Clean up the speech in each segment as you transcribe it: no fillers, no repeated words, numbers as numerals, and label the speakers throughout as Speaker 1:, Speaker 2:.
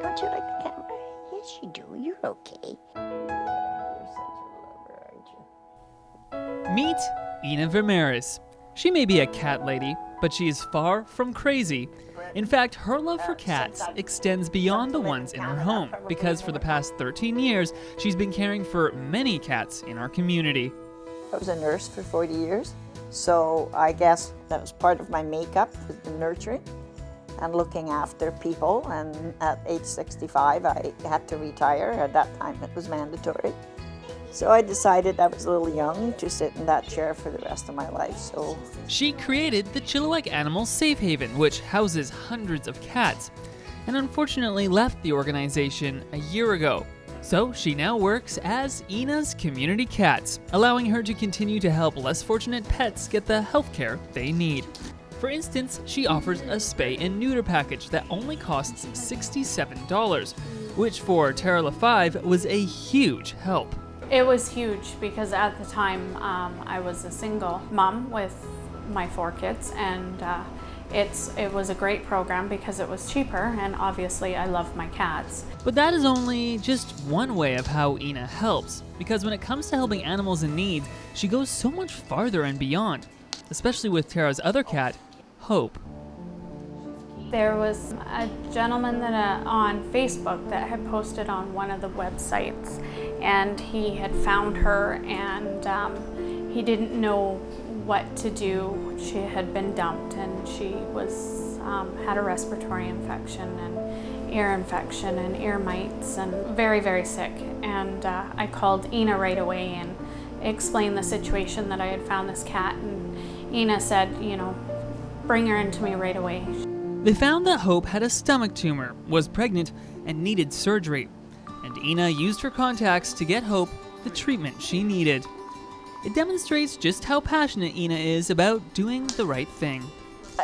Speaker 1: Don't you like the camera? Yes, you do. You're okay. You're such a lover, aren't you?
Speaker 2: Meet Ena Vermerris. She may be a cat lady, but she is far from crazy. In fact, her love for cats extends beyond the ones in her home, because for the past 13 years, she's been caring for many cats in our community.
Speaker 1: I was a nurse for 40 years, so I guess that was part of my makeup, was the nurturing and looking after people. And at age 65, I had to retire. At that time, it was mandatory. So I decided I was a little young to sit in that chair for the rest of my life. So
Speaker 2: she created the Chilliwack Animal Safe Haven, which houses hundreds of cats, and unfortunately left the organization a year ago. So she now works as Ena's Community Cats, allowing her to continue to help less fortunate pets get the health care they need. For instance, she offers a spay and neuter package that only costs $67, which for Tara LaFive was a huge help.
Speaker 3: It was huge because at the time I was a single mom with my 4 kids, and it was a great program because it was cheaper, and obviously I love my cats.
Speaker 2: But that is only just one way of how Ena helps, because when it comes to helping animals in need, she goes so much farther and beyond, especially with Tara's other cat, Hope.
Speaker 3: There was a gentleman that on Facebook that had posted on one of the websites, and he had found her, and he didn't know what to do. She had been dumped, and she was had a respiratory infection and ear infection and ear mites, and very, very sick. And I called Ena right away and explained the situation, that I had found this cat, and Ena said, you know, bring her into me right away.
Speaker 2: They found that Hope had a stomach tumor, was pregnant, and needed surgery. And Ena used her contacts to get Hope the treatment she needed. It demonstrates just how passionate Ena is about doing the right thing.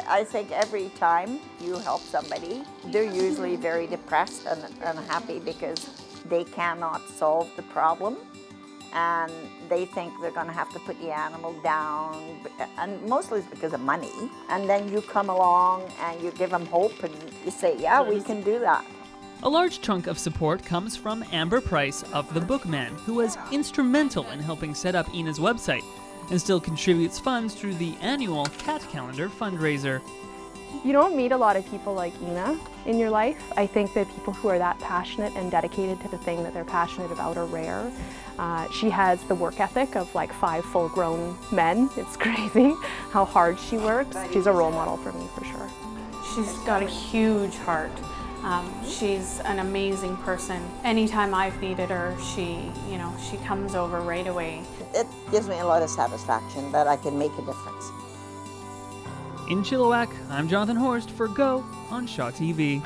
Speaker 1: I think every time you help somebody, they're usually very depressed and unhappy because they cannot solve the problem. And they think they're going to have to put the animal down, and mostly it's because of money. And then you come along and you give them hope, and you say, yeah, we can do that.
Speaker 2: A large chunk of support comes from Amber Price of The Bookman, who was instrumental in helping set up Ena's website, and still contributes funds through the annual Cat Calendar fundraiser.
Speaker 4: You don't meet a lot of people like Ena in your life. I think that people who are that passionate and dedicated to the thing that they're passionate about are rare. She has the work ethic of like 5 full-grown men. It's crazy how hard she works. She's a role model for me, for sure.
Speaker 3: She's got a huge heart. She's an amazing person. Anytime I've needed her, she comes over right away.
Speaker 1: It gives me a lot of satisfaction that I can make a difference.
Speaker 2: In Chilliwack, I'm Jonathan Horst for Go on Shaw TV.